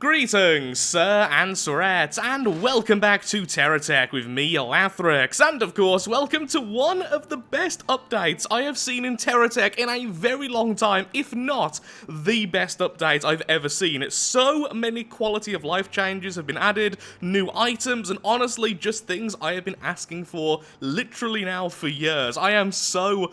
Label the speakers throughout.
Speaker 1: Greetings, sir and sirettes, and welcome back to Terratech with me, Lathrix, and of course, welcome to one of the best updates I have seen in Terratech in a very long time, if not the best update I've ever seen. So many quality of life changes have been added, new items, and honestly, just things I have been asking for literally now for years. I am so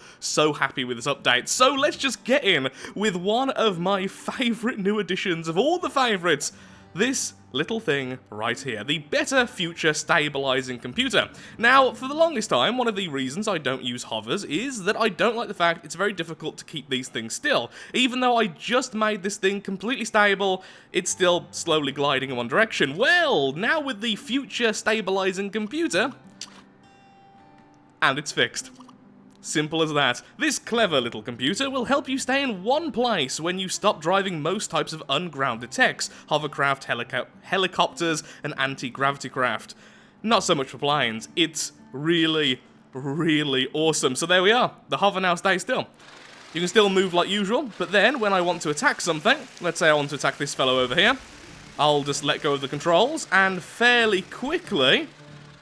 Speaker 1: happy with this update. So let's just get in with one of my favourite new additions of all the favourites. This little thing right here, the Better Future Stabilizing Computer. Now, for the longest time, one of the reasons I don't use hovers is that I don't like the fact it's very difficult to keep these things still. Even though I just made this thing completely stable, it's still slowly gliding in one direction. Well, now with the Future Stabilizing Computer, and it's fixed. Simple as that. This clever little computer will help you stay in one place when you stop driving most types of ungrounded techs, hovercraft, helicopters, and anti-gravity craft. Not so much for planes. It's really awesome. So there we are. The hover now stays still. You can still move like usual, but then when I want to attack something, let's say I want to attack this fellow over here, I'll just let go of the controls, and fairly quickly,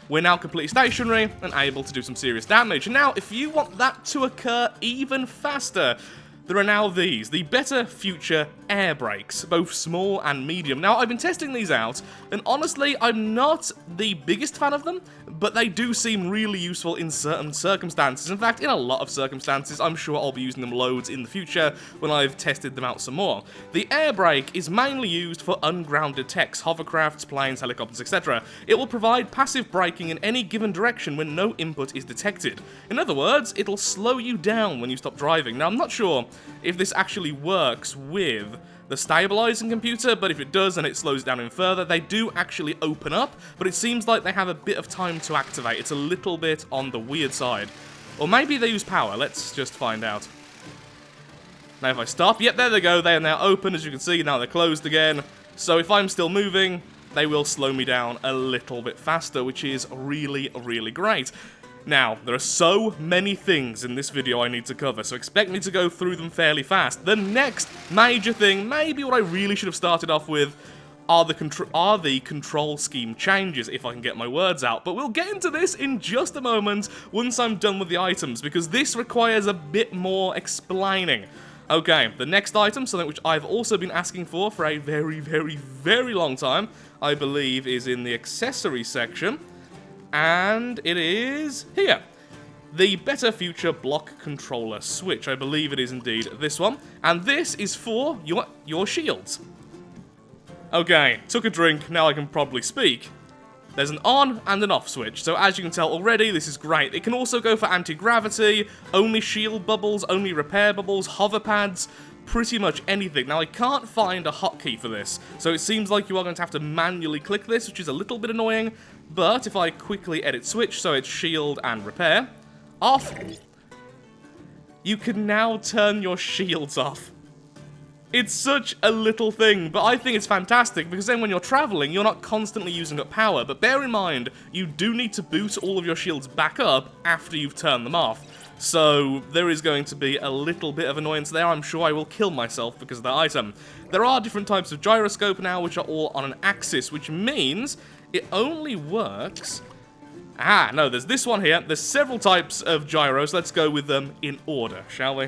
Speaker 1: we're now completely stationary and able to do some serious damage. Now, if you want that to occur even faster, there are now these, the Better Future air brakes, both small and medium. Now, I've been testing these out, and honestly, I'm not the biggest fan of them, but they do seem really useful in certain circumstances. In fact, in a lot of circumstances, I'm sure I'll be using them loads in the future when I've tested them out some more. The air brake is mainly used for ungrounded techs, hovercrafts, planes, helicopters, etc. It will provide passive braking in any given direction when no input is detected. In other words, it'll slow you down when you stop driving. Now, I'm not sure if this actually works with the stabilizing computer, but if it does and it slows down even further, they do actually open up, but it seems like they have a bit of time to activate. It's a little bit on the weird side. Or maybe they use power. Let's just find out. Now if I stop, yep, there they go. They are now open, as you can see. Now they're closed again. So if I'm still moving, they will slow me down a little bit faster, which is really great. Now, there are so many things in this video I need to cover, so expect me to go through them fairly fast. The next major thing, maybe what I really should have started off with, are the control scheme changes, if I can get my words out. But we'll get into this in just a moment, once I'm done with the items, because this requires a bit more explaining. Okay, the next item, something which I've also been asking for a very long time, I believe is in the accessory section. And it is here. The Better Future Block Controller Switch. I believe it is indeed this one. And this is for your shields. Okay, took a drink, now I can probably speak. There's an on and an off switch, so as you can tell already, this is great. It can also go for anti-gravity, only shield bubbles, only repair bubbles, hover pads, pretty much anything. Now, I can't find a hotkey for this, so it seems like you are going to have to manually click this, which is a little bit annoying, but if I quickly edit switch, so it's shield and repair, off, you can now turn your shields off. It's such a little thing, but I think it's fantastic, because then when you're traveling, you're not constantly using up power, but bear in mind, you do need to boot all of your shields back up after you've turned them off. So there is going to be a little bit of annoyance there. I'm sure I will kill myself because of that item. There are different types of gyroscope now, which are all on an axis, which means it only works... Ah, no, there's this one here. There's several types of gyros. Let's go with them in order, shall we?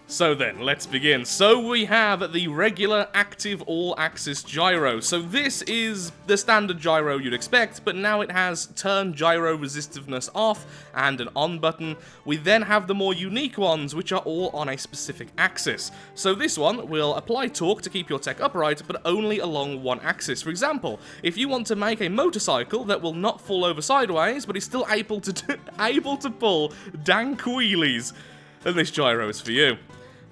Speaker 1: So then, let's begin. So we have the regular active all-axis gyro. So this is the standard gyro you'd expect, but now it has turn gyro resistiveness off and an on button. We then have the more unique ones, which are all on a specific axis. So this one will apply torque to keep your tech upright, but only along one axis. For example, if you want to make a motorcycle that will not fall over sideways, but is still able to pull dank wheelies, then this gyro is for you.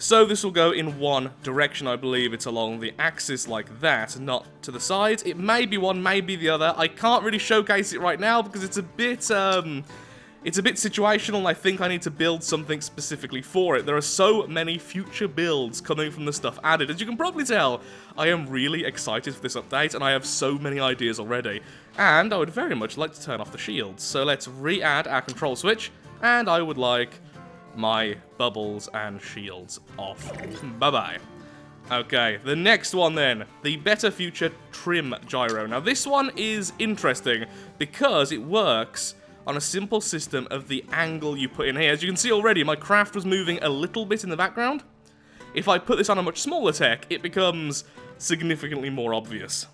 Speaker 1: So this will go in one direction. I believe it's along the axis like that, not to the sides. It may be one, maybe the other. I can't really showcase it right now because it's a bit situational, and I think I need to build something specifically for it. There are so many future builds coming from the stuff added. As you can probably tell, I am really excited for this update, and I have so many ideas already. And I would very much like to turn off the shields. So let's re-add our control switch, and I would like my bubbles and shields off. Bye-bye. Okay, the next one then, the Better Future Trim Gyro. Now this one is interesting because it works on a simple system of the angle you put in here. As you can see already, my craft was moving a little bit in the background. If I put this on a much smaller tech, it becomes significantly more obvious.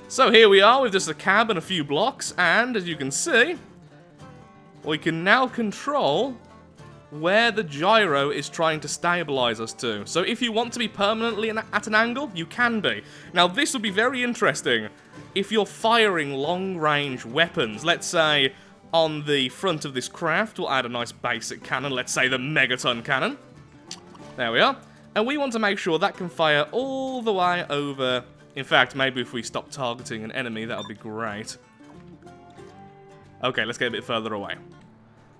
Speaker 1: So here we are with just a cab and a few blocks, and as you can see, we can now control where the gyro is trying to stabilize us to. So if you want to be permanently at an angle, you can be. Now this will be very interesting if you're firing long-range weapons. Let's say on the front of this craft, we'll add a nice basic cannon, let's say the megaton cannon. There we are. And we want to make sure that can fire all the way over. In fact, maybe if we stop targeting an enemy, that would be great. Okay, let's get a bit further away.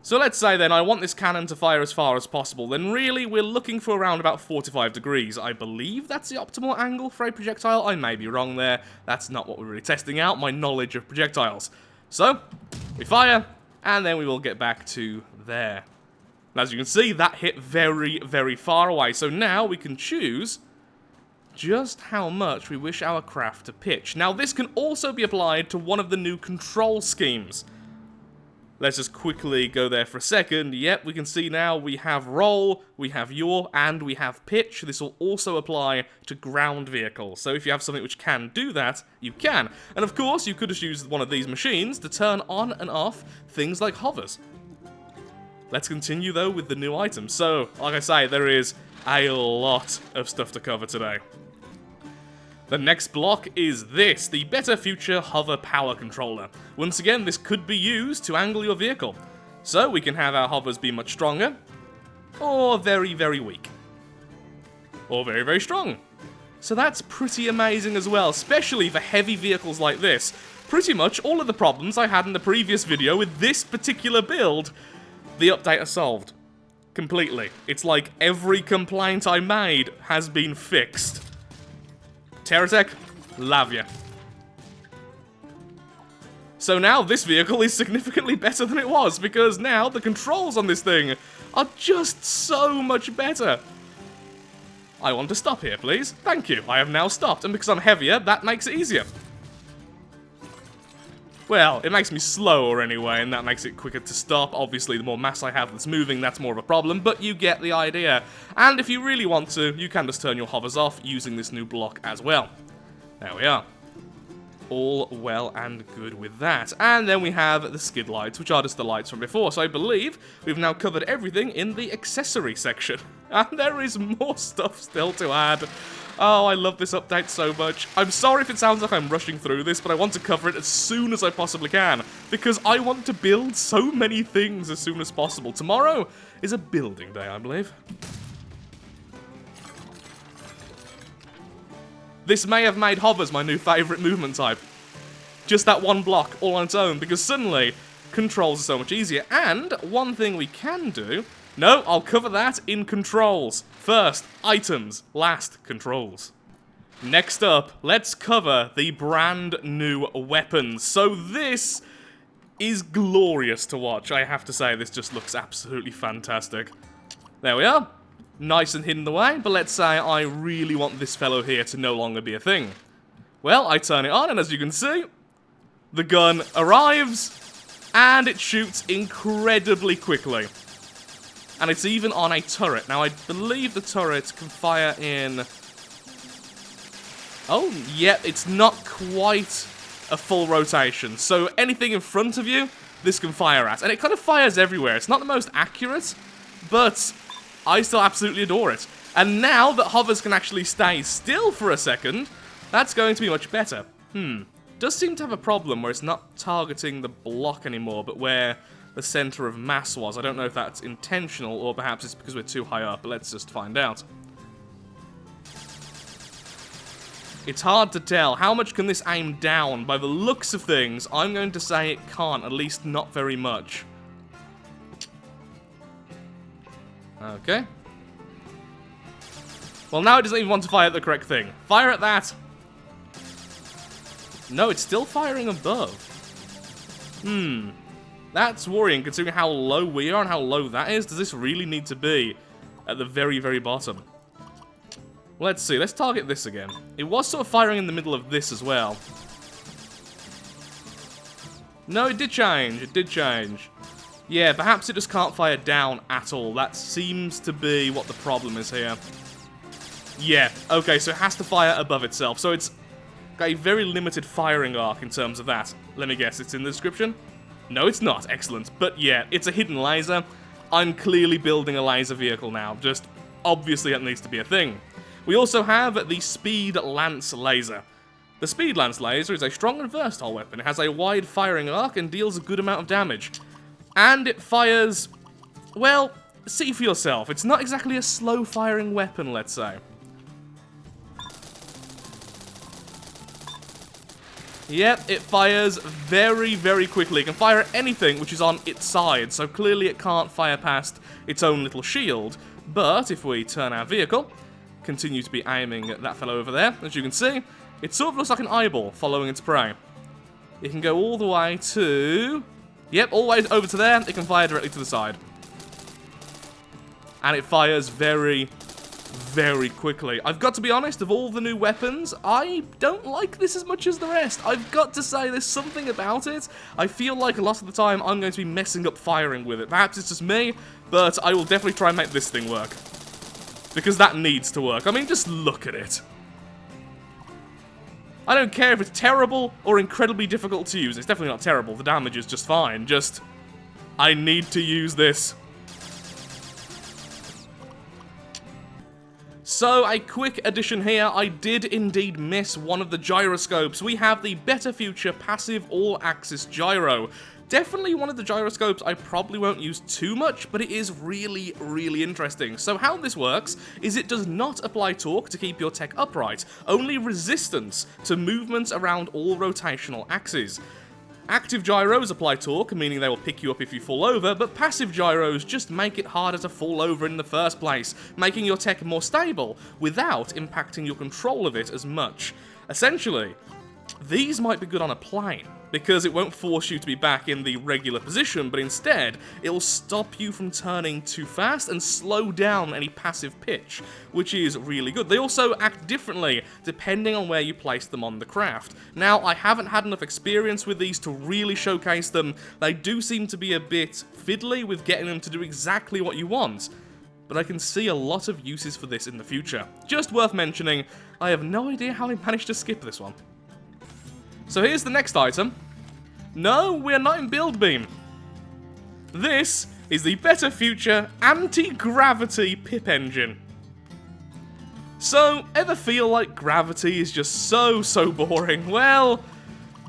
Speaker 1: So let's say then I want this cannon to fire as far as possible. Then really, we're looking for around about 45 degrees. I believe that's the optimal angle for a projectile. I may be wrong there. That's not what we're really testing out, my knowledge of projectiles. So, we fire, and then we will get back to there. As you can see, that hit very, very far away. So now we can choose just how much we wish our craft to pitch. Now this can also be applied to one of the new control schemes. Let's just quickly go there for a second. Yep, we can see now we have roll, we have yaw, and we have pitch. This will also apply to ground vehicles. So if you have something which can do that, you can. And of course, you could just use one of these machines to turn on and off things like hovers. Let's continue, though, with the new items. So, like I say, there is a lot of stuff to cover today. The next block is this, the Better Future Hover Power Controller. Once again, this could be used to angle your vehicle. So, we can have our hovers be much stronger, or very, very weak. Or very, very strong. So that's pretty amazing as well, especially for heavy vehicles like this. Pretty much all of the problems I had in the previous video with this particular build, the update has solved. Completely. It's like every complaint I made has been fixed. Terratech, love ya. So now this vehicle is significantly better than it was, because now the controls on this thing are just so much better. I want to stop here, please. Thank you. I have now stopped, and because I'm heavier, that makes it easier. Well, it makes me slower anyway, and that makes it quicker to stop. Obviously, the more mass I have that's moving, that's more of a problem, but you get the idea. And if you really want to, you can just turn your hovers off using this new block as well. There we are. All well and good with that. And then we have the skid lights, which are just the lights from before. So I believe we've now covered everything in the accessory section. And there is more stuff still to add. Oh, I love this update so much. I'm sorry if it sounds like I'm rushing through this, but I want to cover it as soon as I possibly can, because I want to build so many things as soon as possible. Tomorrow is a building day, I believe. This may have made hovers my new favourite movement type. Just that one block all on its own, because suddenly controls are so much easier. And one thing we can do... No, I'll cover that in controls. First, items. Last, controls. Next up, let's cover the brand new weapons. So this is glorious to watch. I have to say, this just looks absolutely fantastic. There we are. Nice and hidden away, but let's say I really want this fellow here to no longer be a thing. Well, I turn it on, and as you can see, the gun arrives, and it shoots incredibly quickly. And it's even on a turret. Now, I believe the turret can fire in... Oh, yeah, it's not quite a full rotation. So anything in front of you, this can fire at. And it kind of fires everywhere. It's not the most accurate, but I still absolutely adore it. And now that hovers can actually stay still for a second, that's going to be much better. Does seem to have a problem where it's not targeting the block anymore, but where the center of mass was. I don't know if that's intentional, or perhaps it's because we're too high up, but let's just find out. It's hard to tell. How much can this aim down? By the looks of things, I'm going to say it can't, at least not very much. Okay. Well, now it doesn't even want to fire at the correct thing. Fire at that! No, it's still firing above. That's worrying, considering how low we are and how low that is. Does this really need to be at the very, very bottom? Let's see, let's target this again. It was sort of firing in the middle of this as well. No, it did change, it did change. Yeah, perhaps it just can't fire down at all. That seems to be what the problem is here. Yeah, okay, so it has to fire above itself. So it's got a very limited firing arc in terms of that. Let me guess, it's in the description? No, it's not. Excellent. But yeah, it's a hidden laser. I'm clearly building a laser vehicle now. Just obviously that needs to be a thing. We also have the Speed Lance Laser. The Speed Lance Laser is a strong and versatile weapon. It has a wide firing arc and deals a good amount of damage. And it fires... well, see for yourself. It's not exactly a slow-firing weapon, let's say. Yep, it fires very, very quickly. It can fire at anything which is on its side, so clearly it can't fire past its own little shield. But if we turn our vehicle, continue to be aiming at that fellow over there, as you can see, it sort of looks like an eyeball following its prey. It can go all the way to... yep, all the way over to there. It can fire directly to the side. And it fires very, very quickly. I've got to be honest, of all the new weapons, I don't like this as much as the rest. I've got to say, there's something about it. I feel like a lot of the time I'm going to be messing up firing with it. Perhaps it's just me, but I will definitely try and make this thing work. Because that needs to work. I mean, just look at it. I don't care if it's terrible or incredibly difficult to use. It's definitely not terrible. The damage is just fine. Just, I need to use this. So, a quick addition here, I did indeed miss one of the gyroscopes. We have the Better Future Passive All-Axis Gyro. Definitely one of the gyroscopes I probably won't use too much, but it is really, really interesting. So how this works is it does not apply torque to keep your tech upright, only resistance to movements around all rotational axes. Active gyros apply torque, meaning they will pick you up if you fall over, but passive gyros just make it harder to fall over in the first place, making your tech more stable, without impacting your control of it as much. Essentially, these might be good on a plane, because it won't force you to be back in the regular position, but instead, it'll stop you from turning too fast and slow down any passive pitch, which is really good. They also act differently depending on where you place them on the craft. Now, I haven't had enough experience with these to really showcase them. They do seem to be a bit fiddly with getting them to do exactly what you want, but I can see a lot of uses for this in the future. Just worth mentioning, I have no idea how they managed to skip this one. So here's the next item. No, we're not in Build Beam. This is the Better Future Anti-Gravity Pip Engine. So, ever feel like gravity is just so boring? Well,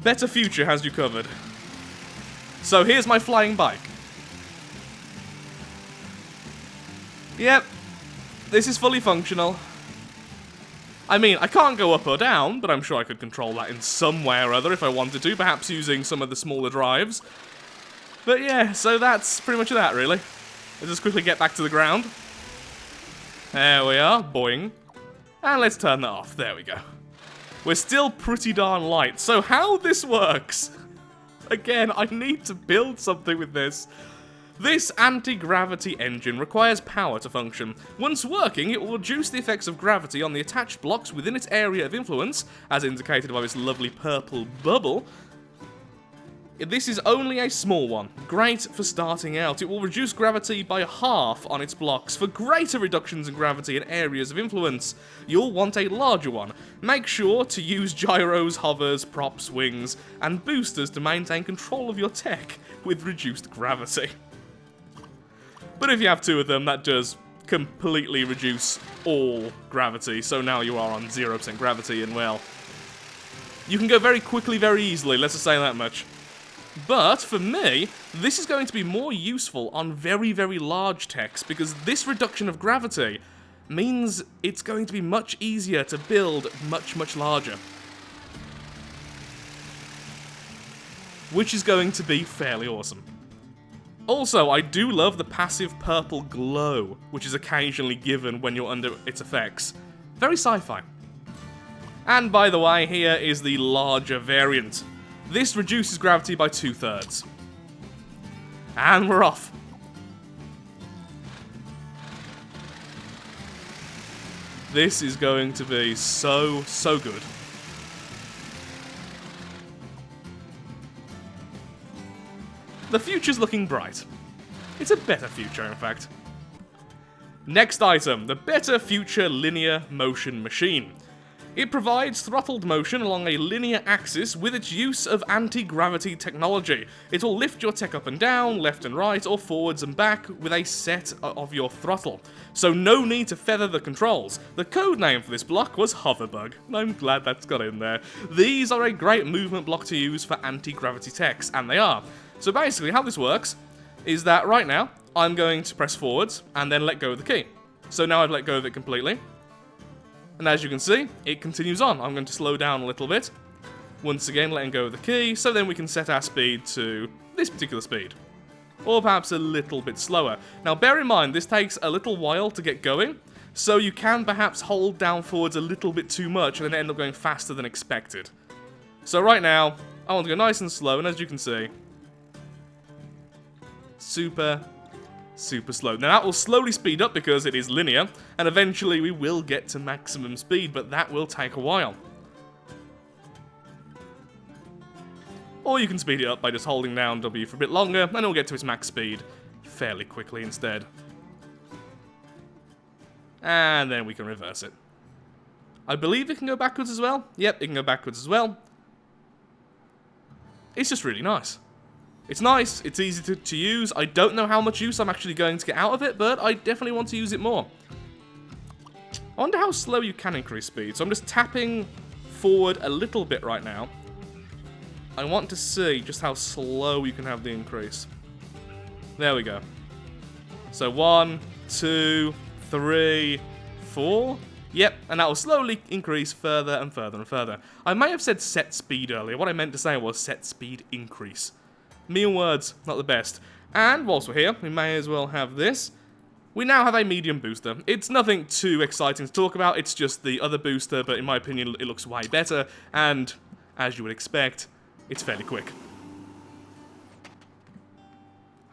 Speaker 1: Better Future has you covered. So here's my flying bike. Yep, this is fully functional. I mean, I can't go up or down, but I'm sure I could control that in some way or other if I wanted to, perhaps using some of the smaller drives. But yeah, so that's pretty much that, really. Let's just quickly get back to the ground. There we are, boing. And let's turn that off, there we go. We're still pretty darn light, so how this works... Again, I need to build something with this. This anti-gravity engine requires power to function. Once working, it will reduce the effects of gravity on the attached blocks within its area of influence, as indicated by this lovely purple bubble. This is only a small one. Great for starting out. It will reduce gravity by half on its blocks. For greater reductions in gravity in areas of influence, you'll want a larger one. Make sure to use gyros, hovers, props, wings, and boosters to maintain control of your tech with reduced gravity. But if you have two of them, that does completely reduce all gravity, so now you are on 0% gravity, and well, you can go very quickly, very easily, let's just say that much. But, for me, this is going to be more useful on very, very large techs, because this reduction of gravity means it's going to be much easier to build much larger. Which is going to be fairly awesome. Also, I do love the passive purple glow, which is occasionally given when you're under its effects. Very sci-fi. And by the way, here is the larger variant. This reduces gravity by 2/3. And we're off. This is going to be so, so good. The future's looking bright. It's a better future, in fact. Next item, the Better Future Linear Motion Machine. It provides throttled motion along a linear axis with its use of anti-gravity technology. It will lift your tech up and down, left and right, or forwards and back with a set of your throttle. So no need to feather the controls. The code name for this block was Hoverbug. I'm glad that's got in there. These are a great movement block to use for anti-gravity techs, and they are. So basically how this works is that right now, I'm going to press forwards and then let go of the key. So now I've let go of it completely. And as you can see, it continues on. I'm going to slow down a little bit. Once again, letting go of the key, so then we can set our speed to this particular speed. Or perhaps a little bit slower. Now bear in mind, this takes a little while to get going, so you can perhaps hold down forwards a little bit too much and then end up going faster than expected. So right now, I want to go nice and slow, and as you can see, super slow. Now that will slowly speed up because it is linear, and eventually we will get to maximum speed, but that will take a while. Or you can speed it up by just holding down W for a bit longer, and it'll get to its max speed fairly quickly instead. And then we can reverse it. I believe it can go backwards as well. Yep, it can go backwards as well. It's just really nice. It's nice, it's easy to use. I don't know how much use I'm actually going to get out of it, but I definitely want to use it more. I wonder how slow you can increase speed. So I'm just tapping forward a little bit right now. I want to see just how slow you can have the increase. There we go. So 1, 2, 3, 4. Yep, and that will slowly increase further and further and further. I may have said set speed earlier. What I meant to say was set speed increase. Me and words, not the best. And whilst we're here, we may as well have this. We now have a medium booster. It's nothing too exciting to talk about, it's just the other booster, but in my opinion it looks way better, and as you would expect, it's fairly quick.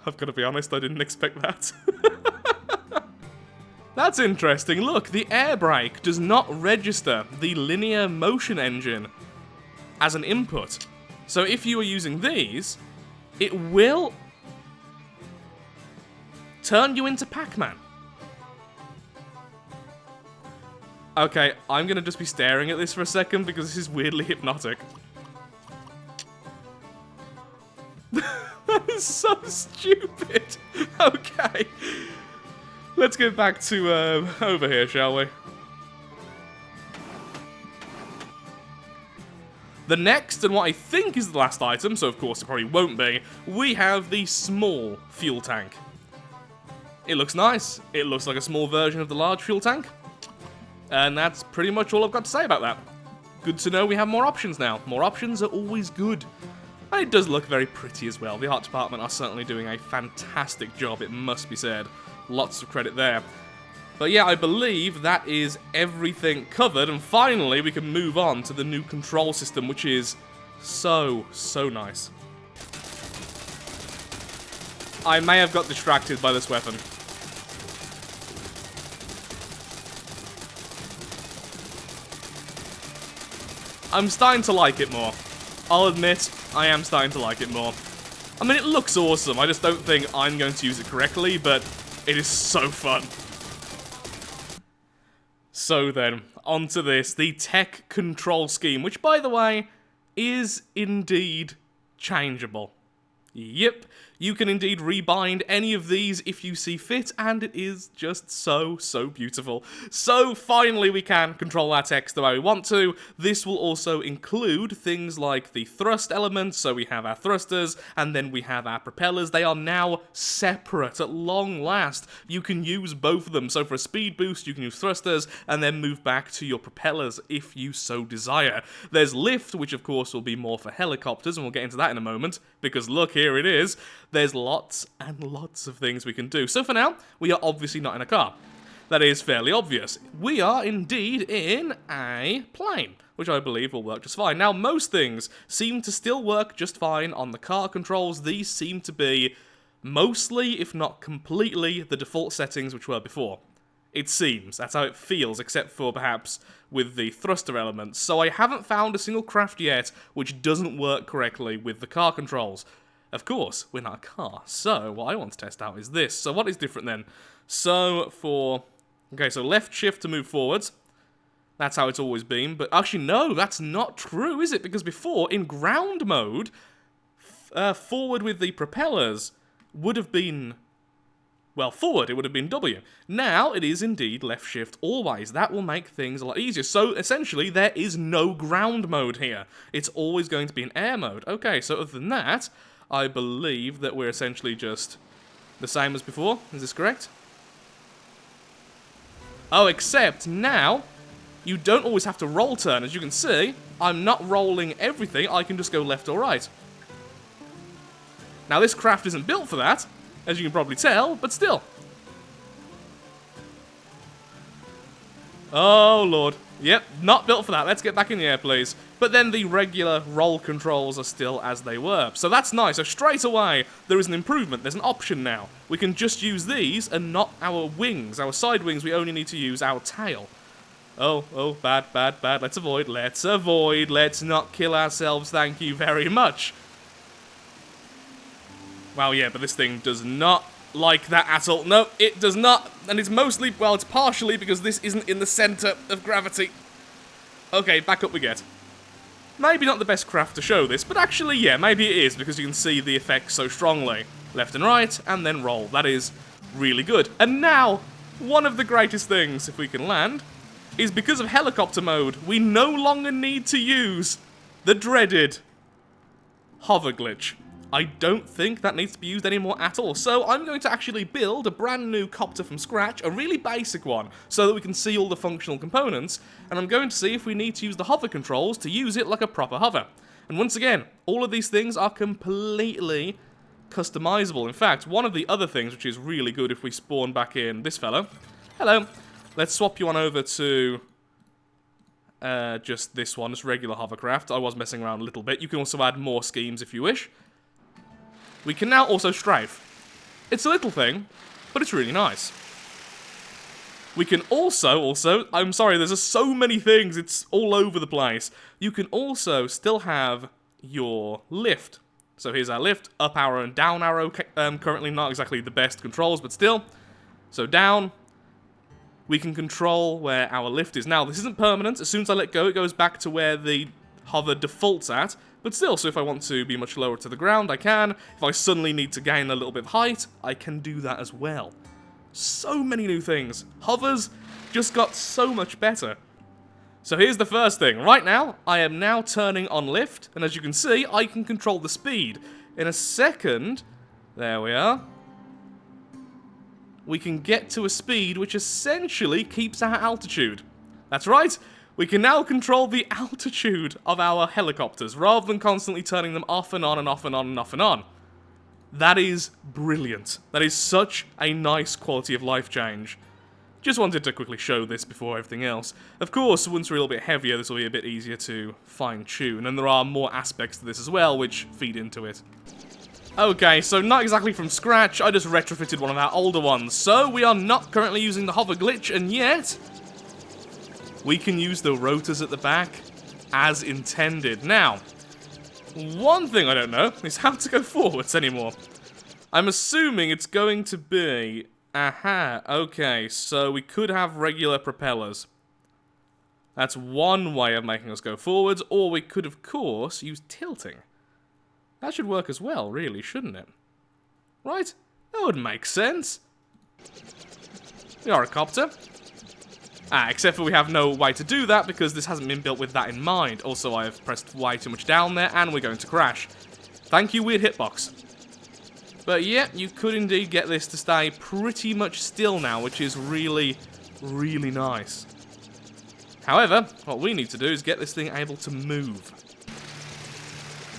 Speaker 1: I've got to be honest, I didn't expect that. That's interesting. Look, the air brake does not register the linear motion engine as an input. So if you are using these, it will turn you into Pac-Man. Okay, I'm gonna just be staring at this for a second because this is weirdly hypnotic. That is so stupid. Okay. Let's get back to over here, shall we? The next, and what I think is the last item, so of course it probably won't be, we have the small fuel tank. It looks nice. It looks like a small version of the large fuel tank. And that's pretty much all I've got to say about that. Good to know we have more options now. More options are always good. And it does look very pretty as well. The art department are certainly doing a fantastic job, it must be said. Lots of credit there. But yeah, I believe that is everything covered, and finally we can move on to the new control system, which is so nice. I may have got distracted by this weapon. I'm starting to like it more. I'll admit, I am starting to like it more. I mean, it looks awesome, I just don't think I'm going to use it correctly, but it is so fun. So then, onto this, the tech control scheme, which, by the way, is indeed changeable. Yep, you can indeed rebind any of these if you see fit, and it is just so beautiful. So finally we can control our text the way we want to. This will also include things like the thrust elements, so we have our thrusters, and then we have our propellers. They are now separate at long last. You can use both of them, so for a speed boost you can use thrusters, and then move back to your propellers if you so desire. There's lift, which of course will be more for helicopters, and we'll get into that in a moment, because look, here it is. There's lots and lots of things we can do. So for now, we are obviously not in a car. That is fairly obvious. We are indeed in a plane, which I believe will work just fine. Now, most things seem to still work just fine on the car controls. These seem to be mostly, if not completely, the default settings which were before. It seems. That's how it feels, except for perhaps with the thruster elements. So I haven't found a single craft yet which doesn't work correctly with the car controls. Of course, we're not a car. So what I want to test out is this. So what is different then? So for... Okay, so left shift to move forwards. That's how it's always been. But actually, no, that's not true, is it? Because before, in ground mode, forward with the propellers would have been... Well, forward, it would have been W. Now, it is indeed left shift always. That will make things a lot easier. So, essentially, there is no ground mode here. It's always going to be in air mode. Okay, so other than that, I believe that we're essentially just the same as before. Is this correct? Oh, except now, you don't always have to roll turn. As you can see, I'm not rolling everything. I can just go left or right. Now, this craft isn't built for that, as you can probably tell, but still. Oh, Lord. Yep, not built for that. Let's get back in the air, please. But then the regular roll controls are still as they were. So that's nice. So straight away, there is an improvement. There's an option now. We can just use these and not our wings. Our side wings, we only need to use our tail. Oh, bad. Let's avoid. Let's not kill ourselves. Thank you very much. Wow, yeah, but this thing does not like that at all. No, it does not. And it's mostly, well, it's partially because this isn't in the center of gravity. Okay, back up we get. Maybe not the best craft to show this, but actually, yeah, maybe it is because you can see the effects so strongly. Left and right, and then roll. That is really good. And now, one of the greatest things, if we can land, is because of helicopter mode, we no longer need to use the dreaded hover glitch. I don't think that needs to be used anymore at all. So I'm going to actually build a brand new copter from scratch, a really basic one, so that we can see all the functional components, and I'm going to see if we need to use the hover controls to use it like a proper hover. And once again, all of these things are completely customizable. In fact, one of the other things which is really good if we spawn back in this fellow. Hello. Let's swap you on over to just this one, just regular hovercraft. I was messing around a little bit. You can also add more schemes if you wish. We can now also strafe. It's a little thing, but it's really nice. We can also, I'm sorry, there's just so many things, it's all over the place. You can also still have your lift. So here's our lift, up arrow and down arrow, currently not exactly the best controls, but still. So down, we can control where our lift is. Now, this isn't permanent, as soon as I let go, it goes back to where the hover defaults at. But still, so if I want to be much lower to the ground, I can. If I suddenly need to gain a little bit of height, I can do that as well. So many new things. Hovers just got so much better. So here's the first thing. Right now, I am now turning on lift, and as you can see, I can control the speed. In a second, there we are, we can get to a speed which essentially keeps our altitude. That's right. We can now control the altitude of our helicopters, rather than constantly turning them off and on and off and on and off and on. That is brilliant. That is such a nice quality of life change. Just wanted to quickly show this before everything else. Of course, once we're a little bit heavier, this will be a bit easier to fine-tune, and there are more aspects to this as well, which feed into it. Okay, so not exactly from scratch, I just retrofitted one of our older ones. So we are not currently using the hover glitch, and yet we can use the rotors at the back as intended. Now, one thing I don't know is how to go forwards anymore. I'm assuming it's going to be... Aha, okay, so we could have regular propellers. That's one way of making us go forwards, or we could, of course, use tilting. That should work as well, really, shouldn't it? Right? That would make sense. We are a copter. Except for we have no way to do that because this hasn't been built with that in mind. Also, I have pressed way too much down there and we're going to crash. Thank you, weird hitbox. But yeah, you could indeed get this to stay pretty much still now, which is really, really nice. However, what we need to do is get this thing able to move.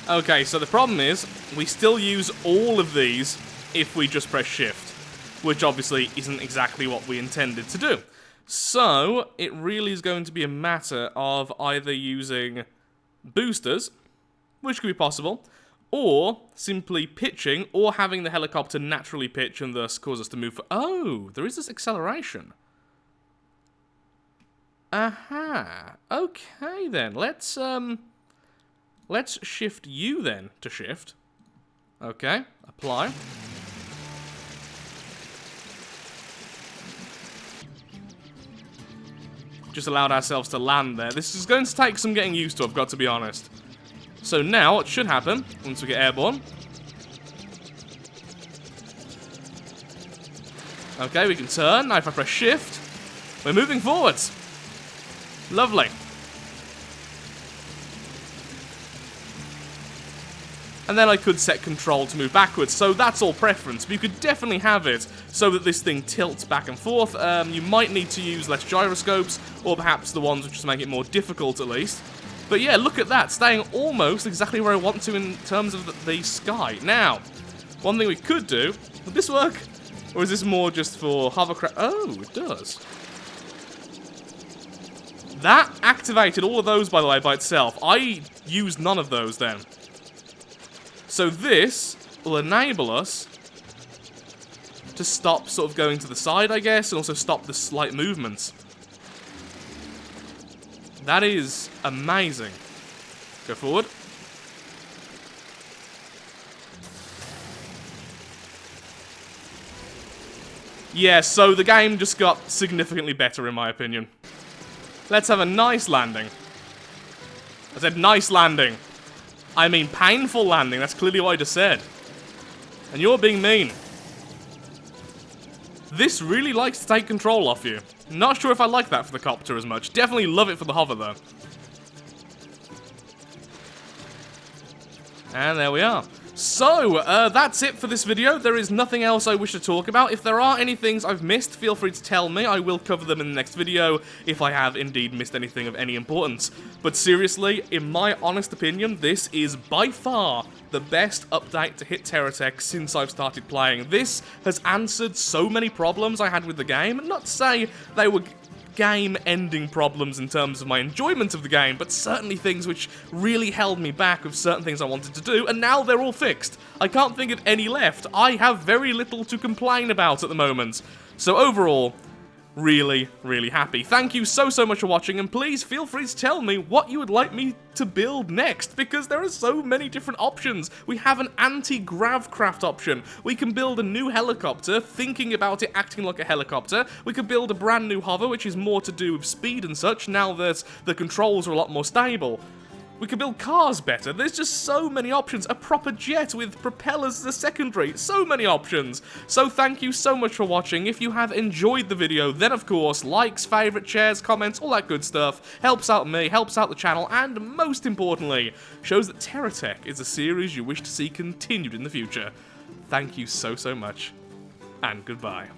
Speaker 1: Okay, so the problem is, we still use all of these if we just press shift, which obviously isn't exactly what we intended to do. So, it really is going to be a matter of either using boosters, which could be possible, or simply pitching, or having the helicopter naturally pitch and thus cause us to move. Oh, there is this acceleration. Aha. Okay then. Let's shift you then to shift. Okay. Apply. Just allowed ourselves to land there. This is going to take some getting used to, I've got to be honest. So now, what should happen, once we get airborne... Okay, we can turn. Now if I press shift, we're moving forwards. Lovely. And then I could set control to move backwards, so that's all preference. But you could definitely have it so that this thing tilts back and forth. You might need to use less gyroscopes, or perhaps the ones which just make it more difficult at least. But yeah, look at that, staying almost exactly where I want to in terms of the sky. Now, one thing we could do, would this work? Or is this more just for hovercraft? Oh, it does. That activated all of those, by the way, by itself. I used none of those then. So this will enable us to stop sort of going to the side, I guess, and also stop the slight movements. That is amazing. Go forward. Yeah, so the game just got significantly better in my opinion. Let's have a nice landing. I said nice landing. I mean painful landing, that's clearly what I just said. And you're being mean. This really likes to take control off you. Not sure if I like that for the copter as much. Definitely love it for the hover though. And there we are. So, that's it for this video. There is nothing else I wish to talk about. If there are any things I've missed, feel free to tell me. I will cover them in the next video if I have indeed missed anything of any importance. But seriously, in my honest opinion, this is by far the best update to hit Terratech since I've started playing. This has answered so many problems I had with the game. Not to say they were game-ending problems in terms of my enjoyment of the game, but certainly things which really held me back with certain things I wanted to do, and now they're all fixed. I can't think of any left. I have very little to complain about at the moment. So overall, really, really happy. Thank you so much for watching, and please feel free to tell me what you would like me to build next, because there are so many different options. We have an anti-gravcraft option. We can build a new helicopter, thinking about it acting like a helicopter. We could build a brand new hover, which is more to do with speed and such, now that the controls are a lot more stable. We could build cars better. There's just so many options. A proper jet with propellers as a secondary. So many options. So thank you so much for watching. If you have enjoyed the video, then of course, likes, favourite, shares, comments, all that good stuff. Helps out me, helps out the channel, and most importantly, shows that Terratech is a series you wish to see continued in the future. Thank you so much, and goodbye.